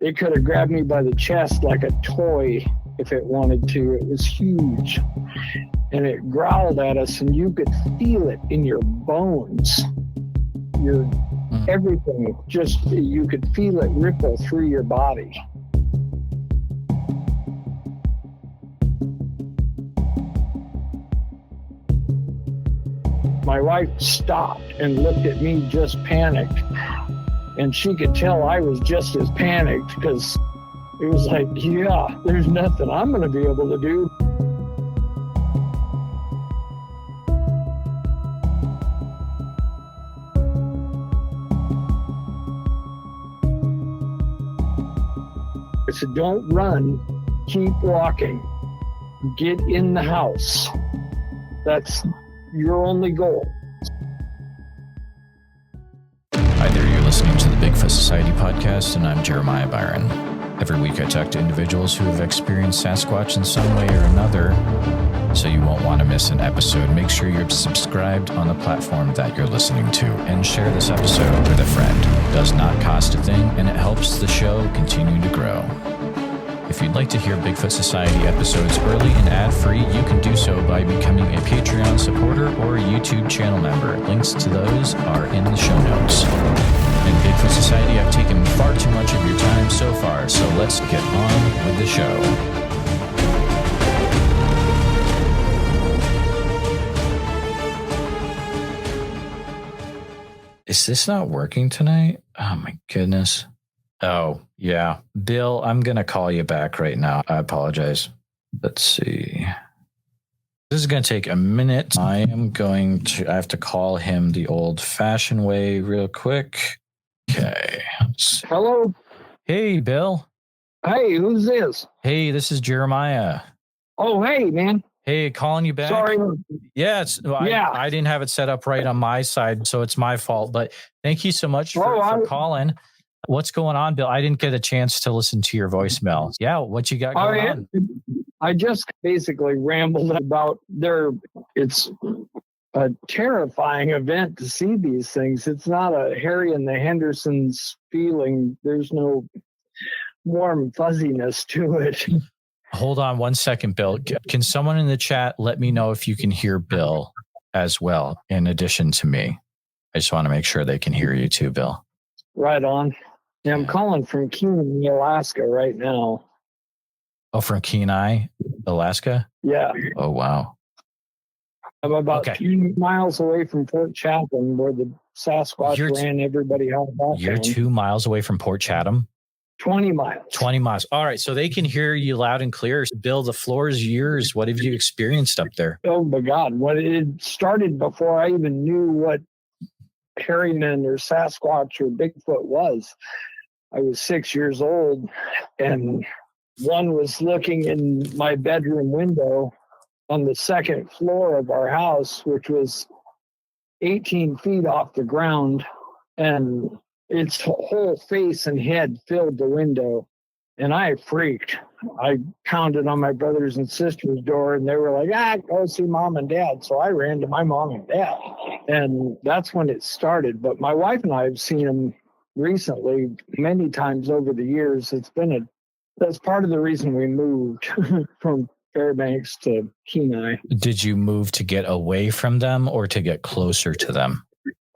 It could have grabbed me by the chest like a toy if it wanted to. It was huge. And it growled at us, and you could feel it in your bones. Your everything, just you could feel it ripple through your body. My wife stopped and looked at me, just panicked. And she could tell I was just as panicked, because it was like, yeah, there's nothing I'm going to be able to do. I said, don't run, keep walking, get in the house. That's your only goal. Hi there, you're listening to the Bigfoot Society podcast, and I'm Jeremiah Byron. Every week I talk to individuals who have experienced Sasquatch in some way or another, so you won't want to miss an episode. Make sure you're subscribed on the platform that you're listening to, and share this episode with a friend. It does not cost a thing, and it helps the show continue to grow. If you'd like to hear Bigfoot Society episodes early and ad-free, you can do so by becoming a Patreon supporter or a YouTube channel member. Links to those are in the show notes. In Bigfoot Society, I've taken far too much of your time so far, so let's get on with the show. Is this not working tonight? Oh my goodness. Oh, yeah. Bill, I'm going to call you back right now. I apologize. Let's see. This is going to take a minute. I have to call him the old-fashioned way real quick. Okay. Hello? Hey, Bill. Hey, who's this? Hey, this is Jeremiah. Oh, hey, man. Hey, calling you back. Sorry. Yeah, I didn't have it set up right on my side, so it's my fault. But thank you so much for calling. What's going on, Bill? I didn't get a chance to listen to your voicemail. Yeah, what you got going on? I just basically rambled about it's a terrifying event to see these things. It's not a Harry and the Hendersons feeling. There's no warm fuzziness to it. Hold on one second, Bill. Can someone in the chat let me know if you can hear Bill as well, in addition to me? I just want to make sure they can hear you too, Bill. Right on. Yeah, I'm calling from Kenai, Alaska right now. Oh, from Kenai, Alaska? Yeah. Oh, wow. I'm about 2 miles away from Port Chatham, where the Sasquatch ran everybody out of that. You're 2 miles away from Port Chatham? 20 miles. 20 miles. All right. So they can hear you loud and clear. Bill, the floor is yours. What have you experienced up there? Oh, my God. It started before I even knew what Harryman or Sasquatch or Bigfoot was. I was 6 years old, and one was looking in my bedroom window on the second floor of our house, which was 18 feet off the ground, and its whole face and head filled the window. And I freaked. I pounded on my brothers and sisters' door, and they were like, go see mom and dad. So I ran to my mom and dad, and that's when it started. But my wife and I have seen them recently many times over the years. That's part of the reason we moved from Fairbanks to Kenai. Did you move to get away from them or to get closer to them?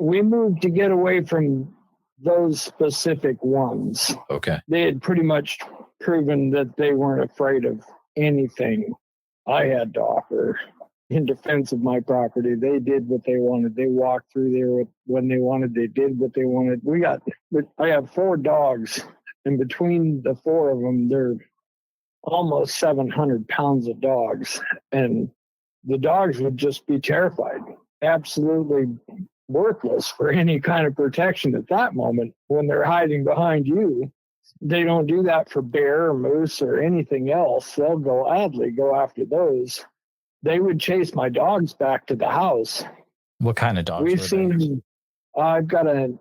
We moved to get away from those specific ones. Okay. They had pretty much proven that they weren't afraid of anything I had to offer in defense of my property. They did what they wanted. They walked through there when they wanted. They did what they wanted. I have 4 dogs, and between the 4 of them, they're almost 700 pounds of dogs. And the dogs would just be terrified, absolutely worthless for any kind of protection at that moment when they're hiding behind you. They don't do that for bear or moose or anything else. They'll gladly go after those. They would chase my dogs back to the house. What kind of dogs? I've got an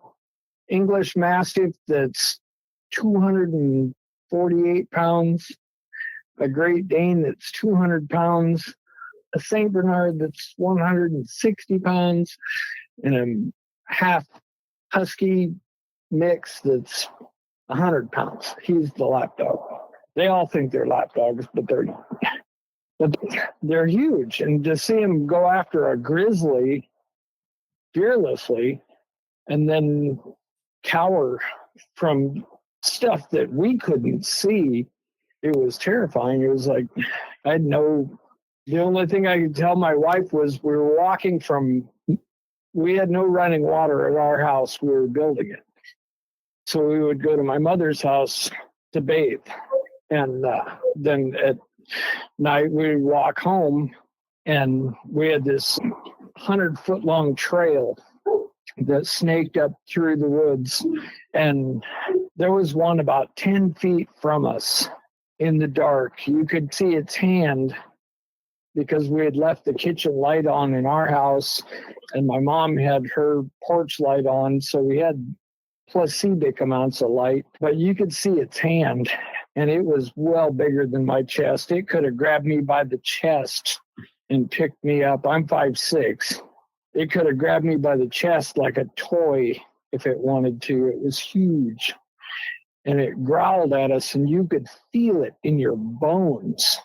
English Mastiff that's 248 pounds, a Great Dane that's 200 pounds, a St. Bernard that's 160 pounds, and a half Husky mix that's 100 pounds. He's the lap dog. They all think they're lap dogs, but they're not. But they're huge. And to see him go after a grizzly fearlessly and then cower from stuff that we couldn't see, it was terrifying. It was like, the only thing I could tell my wife was we had no running water at our house. We were building it. So we would go to my mother's house to bathe. And then at night we would walk home, and we had this 100-foot long trail that snaked up through the woods. And there was one about 10 feet from us in the dark. You could see its hand because we had left the kitchen light on in our house, and my mom had her porch light on. So we had placebo amounts of light, but you could see its hand, and it was well bigger than my chest. It could have grabbed me by the chest and picked me up. I'm 5'6". It could have grabbed me by the chest like a toy if it wanted to. It was huge. And it growled at us, and you could feel it in your bones.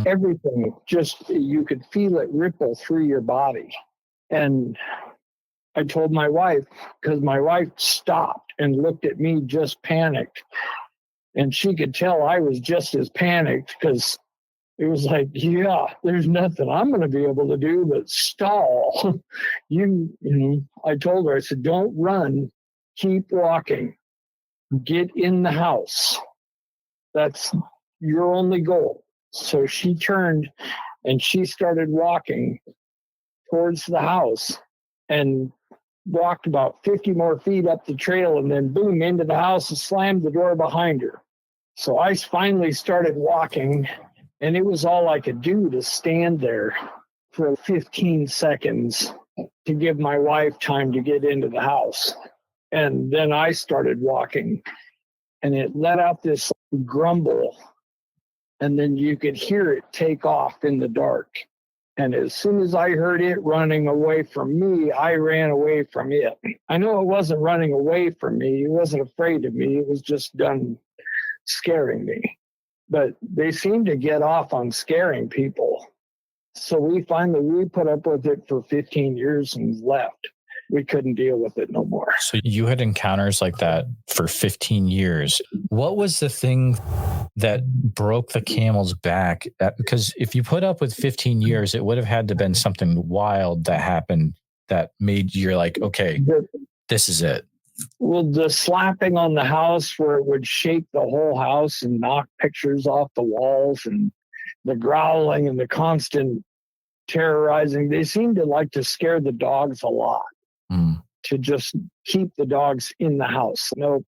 Everything, just you could feel it ripple through your body. And I told my wife, because my wife stopped and looked at me just panicked. And she could tell I was just as panicked, because it was like, yeah, there's nothing I'm going to be able to do but stall. I told her, I said, don't run, keep walking, get in the house. That's your only goal. So she turned and she started walking towards the house and walked about 50 more feet up the trail, and then boom, into the house and slammed the door behind her. So I finally started walking, and it was all I could do to stand there for 15 seconds to give my wife time to get into the house. And then I started walking, and it let out this grumble, and then you could hear it take off in the dark. And as soon as I heard it running away from me, I ran away from it. I know it wasn't running away from me. It wasn't afraid of me. It was just done scaring me. But they seem to get off on scaring people. So we put up with it for 15 years and left. We couldn't deal with it no more. So you had encounters like that for 15 years. What was the thing that broke the camel's back? Because if you put up with 15 years, it would have had to been something wild that happened that made you like, okay, this is it. Well, the slapping on the house where it would shake the whole house and knock pictures off the walls, and the growling and the constant terrorizing, they seemed to like to scare the dogs a lot. To just keep the dogs in the house. No,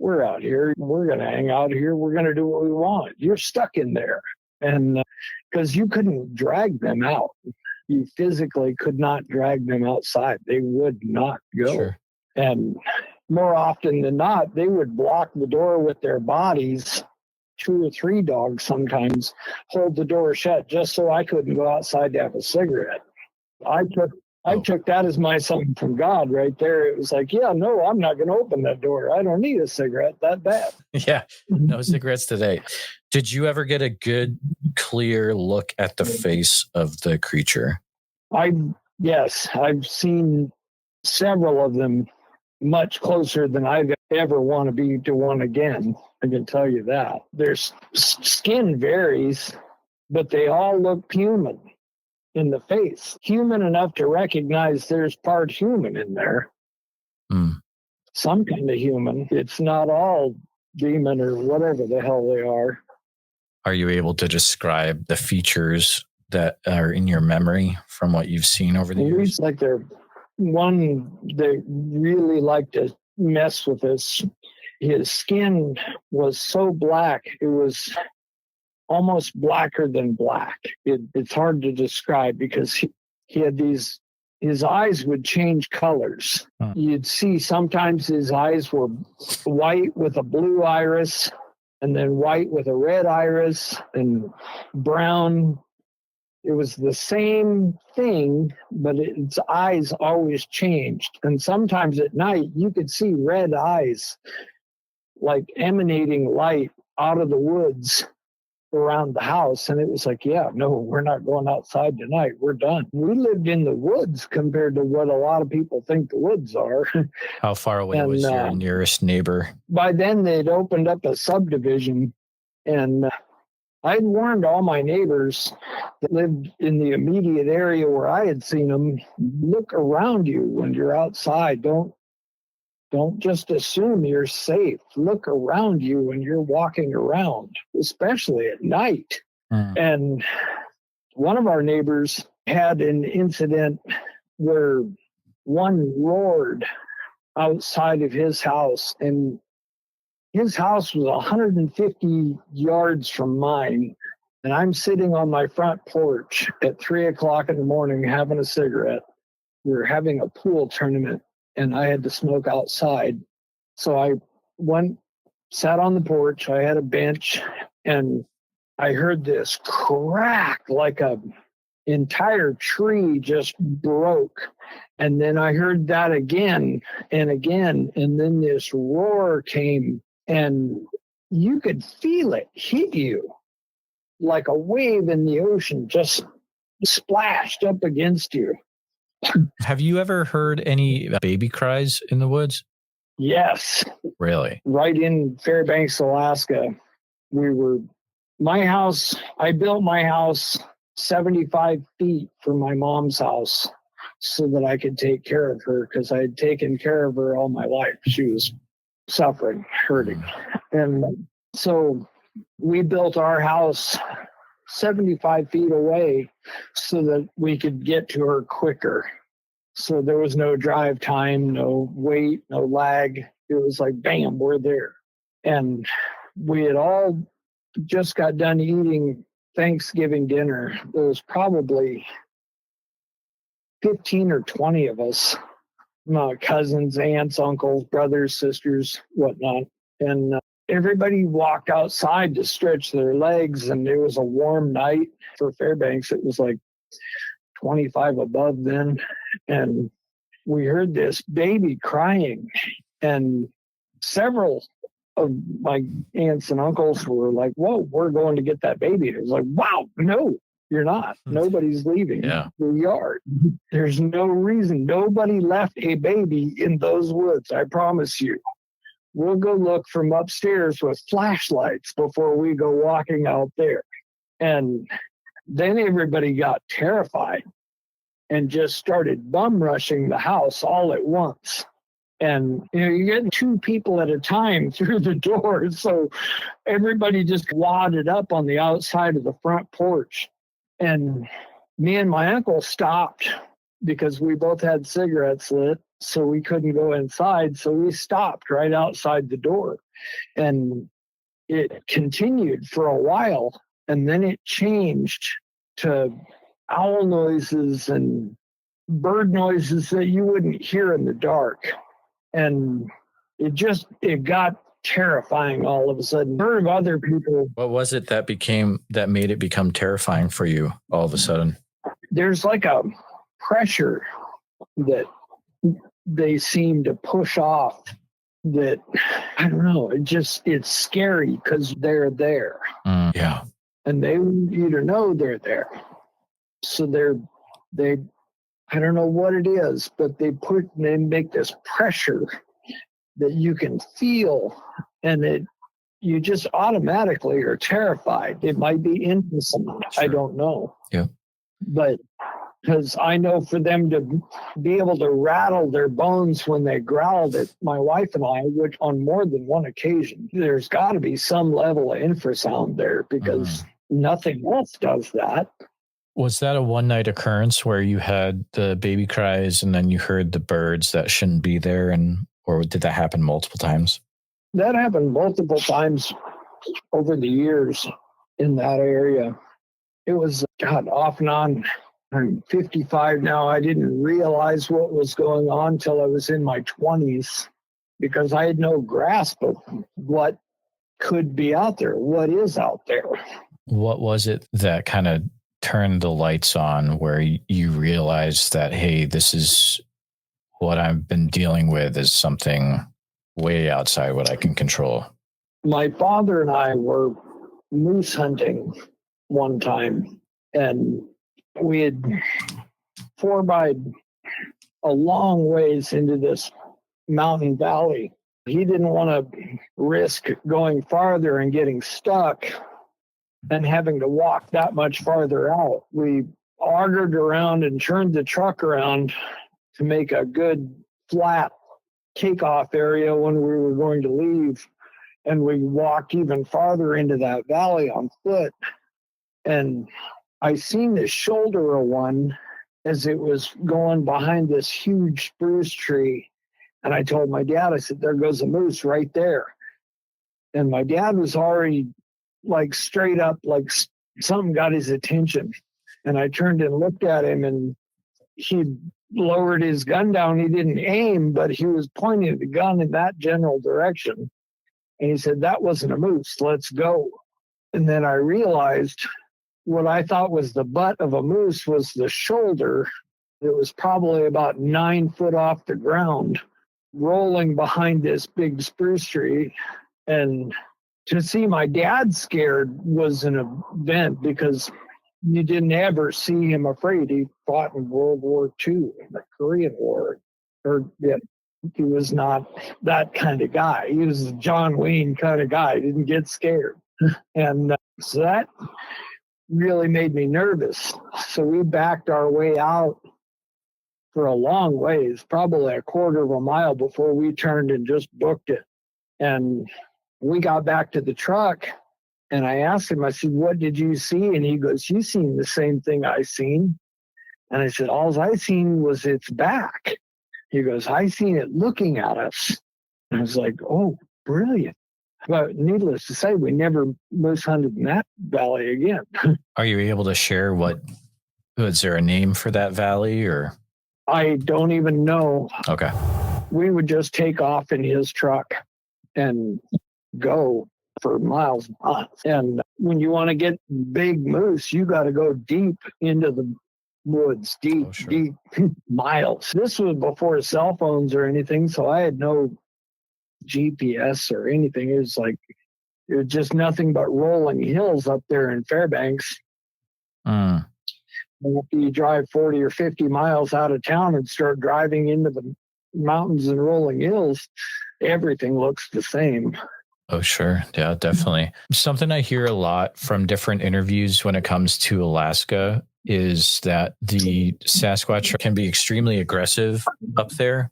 we're out here. We're going to hang out here. We're going to do what we want. You're stuck in there. And because you couldn't drag them out. You physically could not drag them outside. They would not go. Sure. And more often than not, they would block the door with their bodies. 2 or 3 dogs sometimes hold the door shut just so I couldn't go outside to have a cigarette. I took that as my sign from God right there. It was like, yeah, no, I'm not going to open that door. I don't need a cigarette that bad. Yeah, no cigarettes today. Did you ever get a good, clear look at the face of the creature? Yes, I've seen several of them much closer than I'd ever want to be to one again. I can tell you that. Their skin varies, but they all look human. In the face, human enough to recognize there's part human in there. Some kind of human. It's not all demon or whatever the hell they are. Are you able to describe the features that are in your memory from what you've seen over the years? Like they really like to mess with us. His skin was so black, it was almost blacker than black. It's hard to describe because he had his eyes would change colors. You'd see sometimes his eyes were white with a blue iris, and then white with a red iris, and brown. It was the same thing, but its eyes always changed. And sometimes at night, you could see red eyes, like emanating light out of the woods around the house. And it was like, yeah, no, we're not going outside tonight. We're done. We lived in the woods compared to what a lot of people think the woods are. How far away was your nearest neighbor? By then, they'd opened up a subdivision, and I'd warned all my neighbors that lived in the immediate area where I had seen them, look around you when you're outside. Don't just assume you're safe. Look around you when you're walking around, especially at night. And one of our neighbors had an incident where one roared outside of his house, and his house was 150 yards from mine. And I'm sitting on my front porch at 3:00 in the morning having a cigarette. We were having a pool tournament, and I had to smoke outside. So I went, sat on the porch. I had a bench, and I heard this crack, like a entire tree just broke. And then I heard that again and again. And then this roar came, and you could feel it hit you like a wave in the ocean, just splashed up against you. Have you ever heard any baby cries in the woods? Yes. Really? Right in Fairbanks, Alaska. I built my house 75 feet from my mom's house so that I could take care of her, because I had taken care of her all my life. She was suffering, hurting. And so we built our house 75 feet away so that we could get to her quicker. So there was no drive time, no wait, no lag. It was like, bam, we're there. And we had all just got done eating Thanksgiving dinner. There was probably 15 or 20 of us, my cousins, aunts, uncles, brothers, sisters, whatnot. And everybody walked outside to stretch their legs, and it was a warm night for Fairbanks. It was like 25 above then. And we heard this baby crying, and several of my aunts and uncles were like, whoa, we're going to get that baby. It was like, wow, no, you're not. Nobody's leaving the yard. There's no reason. Nobody left a baby in those woods, I promise you. We'll go look from upstairs with flashlights before we go walking out there. And then everybody got terrified and just started bum rushing the house all at once. And you get 2 people at a time through the door. So everybody just wadded up on the outside of the front porch. And me and my uncle stopped because we both had cigarettes lit, so we couldn't go inside. So we stopped right outside the door. And it continued for a while. And then it changed to owl noises and bird noises that you wouldn't hear in the dark. And it got terrifying all of a sudden. Heard of other people. What was it that made it become terrifying for you all of a sudden? There's like a pressure that they seem to push off that, I don't know, it's scary because they're there. Yeah. And they want you to know they're there. So they I don't know what it is, but they make this pressure that you can feel, and you just automatically are terrified. It might be innocent. Sure. I don't know. Yeah. But because I know for them to be able to rattle their bones when they growled at my wife and I, which on more than one occasion, there's got to be some level of infrasound there, because nothing else does that. Was that a one-night occurrence where you had the baby cries and then you heard the birds that shouldn't be there, or did that happen multiple times? That happened multiple times over the years in that area. It was, off and on. I'm 55 now. I didn't realize what was going on till I was in my 20s, because I had no grasp of what could be out there, what is out there. What was it that kind of turned the lights on where you realized that, hey, this is what I've been dealing with is something way outside what I can control? My father and I were moose hunting one time, and we had 4x a long ways into this mountain valley. He didn't want to risk going farther and getting stuck and having to walk that much farther out. We augured around and turned the truck around to make a good flat takeoff area when we were going to leave. And we walked even farther into that valley on foot. And I seen the shoulder of one as it was going behind this huge spruce tree. And I told my dad, I said, there goes a moose right there. And my dad was already like straight up, like something got his attention. And I turned and looked at him, and he lowered his gun down. He didn't aim, but he was pointing the gun in that general direction. And he said, that wasn't a moose, let's go. And then I realized what I thought was the butt of a moose was the shoulder. It was probably about 9 foot off the ground, rolling behind this big spruce tree. And to see my dad scared was an event, because you didn't ever see him afraid. He fought in World War II, the Korean War. He was not that kind of guy. He was a John Wayne kind of guy. He didn't get scared. And so that really made me nervous. So we backed our way out for a long ways, probably a quarter of a mile, before we turned and just booked it. And we got back to the truck, and I asked him, I said, what did you see? And he goes, you seen the same thing I seen. And I said, all I seen was its back. He goes, I seen it looking at us. And I was like, oh, brilliant. But needless to say, we never moose hunted in that valley again. Are you able to share was there a name for that valley, or? I don't even know. Okay. We would just take off in his truck and go for miles and miles. And when you want to get big moose, you got to go deep into the woods, deep miles. This was before cell phones or anything, so I had no GPS or anything. It was just nothing but rolling hills up there in Fairbanks. You drive 40 or 50 miles out of town and start driving into the mountains and rolling hills, everything looks the same. Oh, sure. Yeah, definitely. Something I hear a lot from different interviews when it comes to Alaska is that the Sasquatch can be extremely aggressive up there.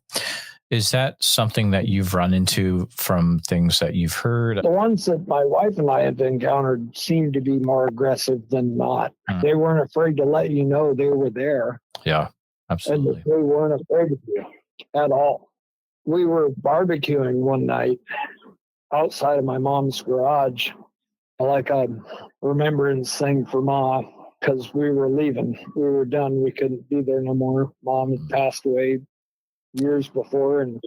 Is that something that you've run into from things that you've heard? The ones that my wife and I have encountered seem to be more aggressive than not. They weren't afraid to let you know they were there. Yeah, absolutely. And they weren't afraid of you at all. We were barbecuing one night outside of my mom's garage. Like I'm remembering this thing for Ma, because we were leaving. We were done. We couldn't be there no more. Mom had passed away years before, and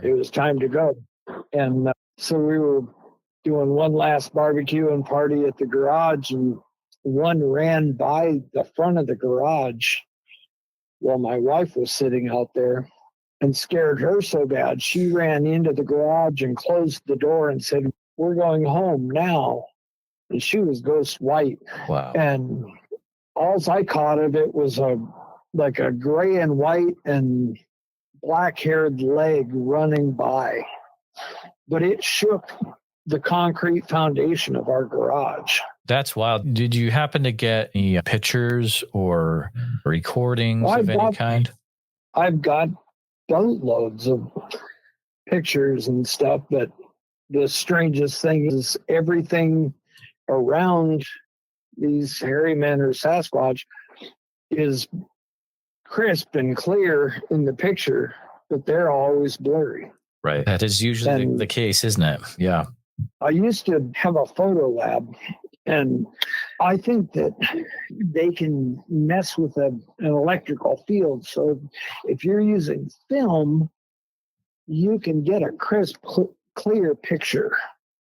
it was time to go. And so we were doing one last barbecue and party at the garage, and one ran by the front of the garage while my wife was sitting out there, and scared her so bad she ran into the garage and closed the door and said, we're going home now. And she was ghost white. Wow. And all I caught of it was a gray and white and black-haired leg running by. But it shook the concrete foundation of our garage. That's wild. Did you happen to get any pictures or recordings of any kind? I've got boatloads of pictures and stuff, but the strangest thing is everything around these hairy men or Sasquatch is crisp and clear in the picture, but they're always blurry. Right. That is usually the case, isn't it? Yeah. I used to have a photo lab, and I think that they can mess with an electrical field. So if you're using film, you can get a crisp, clear picture.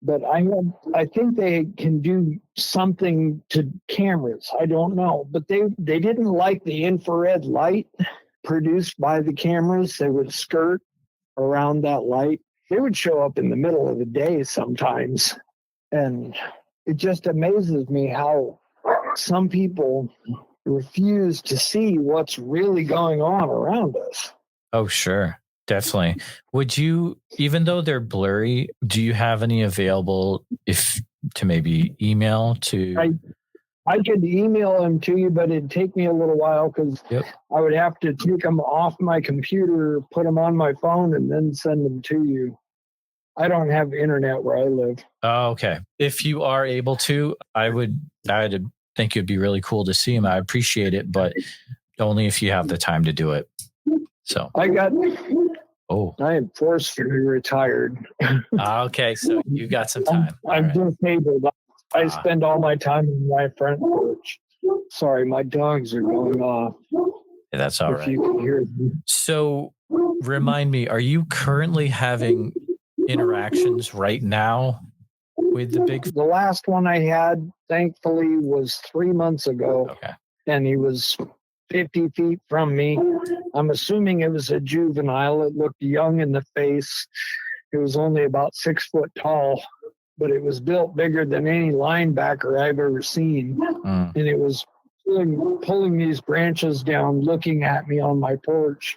But I think they can do something to cameras. I don't know, but they didn't like the infrared light produced by the cameras. They would skirt around that light. They would show up in the middle of the day sometimes, and it just amazes me how some people refuse to see what's really going on around us. Oh, sure. Definitely. Would you, even though they're blurry, do you have any available to maybe email to? I could email them to you, but it'd take me a little while because I would have to take them off my computer, put them on my phone, and then send them to you. I don't have internet where I live. Oh, okay. If you are able to, I'd think it'd be really cool to see them. I appreciate it, but only if you have the time to do it. So I am forcefully retired. Okay, so you got some time. I'm disabled. I spend all my time in my front porch. Sorry, my dogs are going off. Yeah, that's all right. You can hear them. So remind me, are you currently having interactions right now with the Bigfoot? The last one I had, thankfully, was 3 months ago. Okay. And he was 50 feet from me. I'm assuming it was a juvenile. It looked young in the face. It was only about 6 foot tall, but it was built bigger than any linebacker I've ever seen. And it was pulling these branches down, looking at me on my porch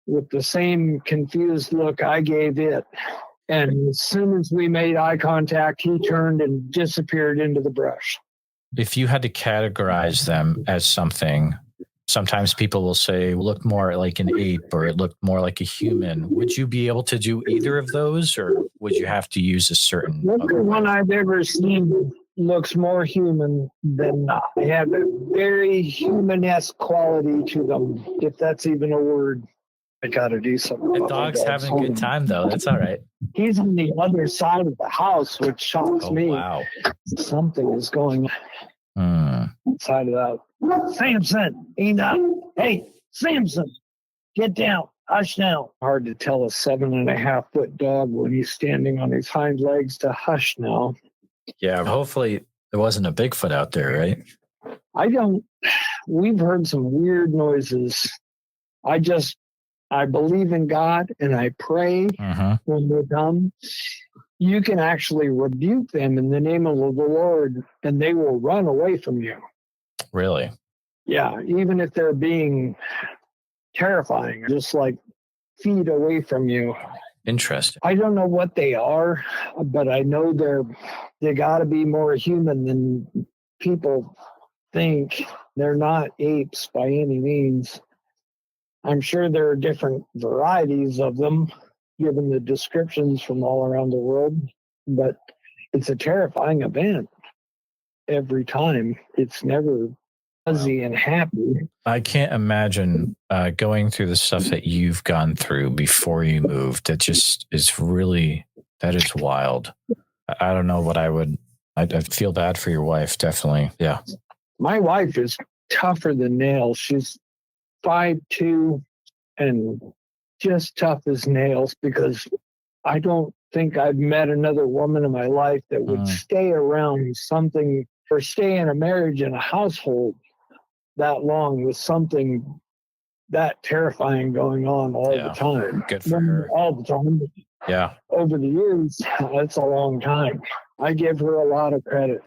with the same confused look I gave it. And as soon as we made eye contact, he turned and disappeared into the brush. If you had to categorize them as something, sometimes people will say, look more like an ape or it looked more like a human. Would you be able to do either of those, or would you have to use a certain? Every one I've ever seen looks more human than not. They have a very human-esque quality to them, if that's even a word. I got to do something. The dog's having a good time, though. That's all right. He's on the other side of the house, which shocks me. Wow. Something is going on inside of that. Samson, enough. Hey, Samson, get down. Hush now. Hard to tell a 7.5 foot dog when he's standing on his hind legs to hush now. Yeah, hopefully there wasn't a Bigfoot out there, right? We've heard some weird noises. I believe in God and I pray when they're done. You can actually rebuke them in the name of the Lord and they will run away from you. Really? Yeah, even if they're being terrifying, just like feet away from you. Interesting. I don't know what they are, but I know they got to be more human than people think. They're not apes by any means. I'm sure there are different varieties of them, given the descriptions from all around the world, but it's a terrifying event every time. It's never fuzzy and happy. I can't imagine going through the stuff that you've gone through before you moved. That just is that is wild. I don't know what I'd feel bad for your wife, definitely. Yeah. My wife is tougher than nails. She's 5'2" and just tough as nails, because I don't think I've met another woman in my life that would stay around something or stay in a marriage and a household that long with something that terrifying going on all the time. Good for her. All the time. Yeah. Over the years, that's a long time. I give her a lot of credit.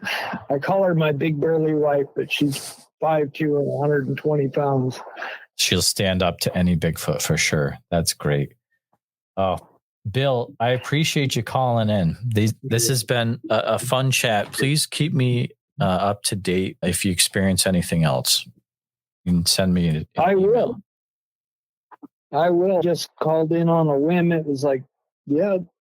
I call her my big burly wife, but she's 5'2" and 120 pounds. She'll stand up to any Bigfoot for sure. That's great. Oh, Bill, I appreciate you calling in. This has been a fun chat. Please keep me up to date if you experience anything else. You can send me an email. I will. Just called in on a whim. It was like,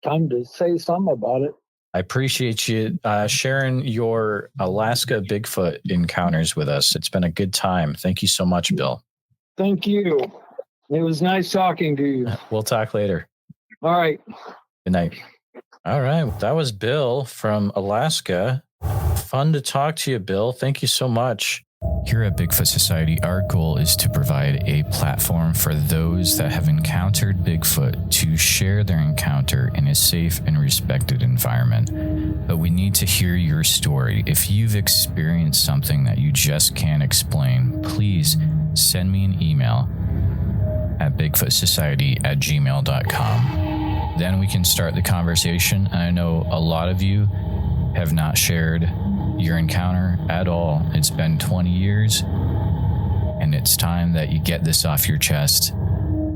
time to say something about it. I appreciate you sharing your Alaska Bigfoot encounters with us. It's been a good time. Thank you so much, Bill. Thank you. It was nice talking to you. We'll talk later. All right. Good night. All right. That was Bill from Alaska. Fun to talk to you, Bill. Thank you so much. Here at Bigfoot Society, our goal is to provide a platform for those that have encountered Bigfoot to share their encounter in a safe and respected environment. But we need to hear your story. If you've experienced something that you just can't explain, please send me an email at bigfootsociety@gmail.com. Then we can start the conversation. And I know a lot of you have not shared your encounter at all. It's been 20 years, and it's time that you get this off your chest,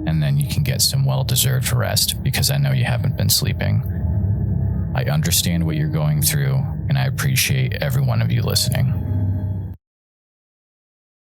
and then you can get some well-deserved rest, because I know you haven't been sleeping. I understand what you're going through, and I appreciate every one of you listening.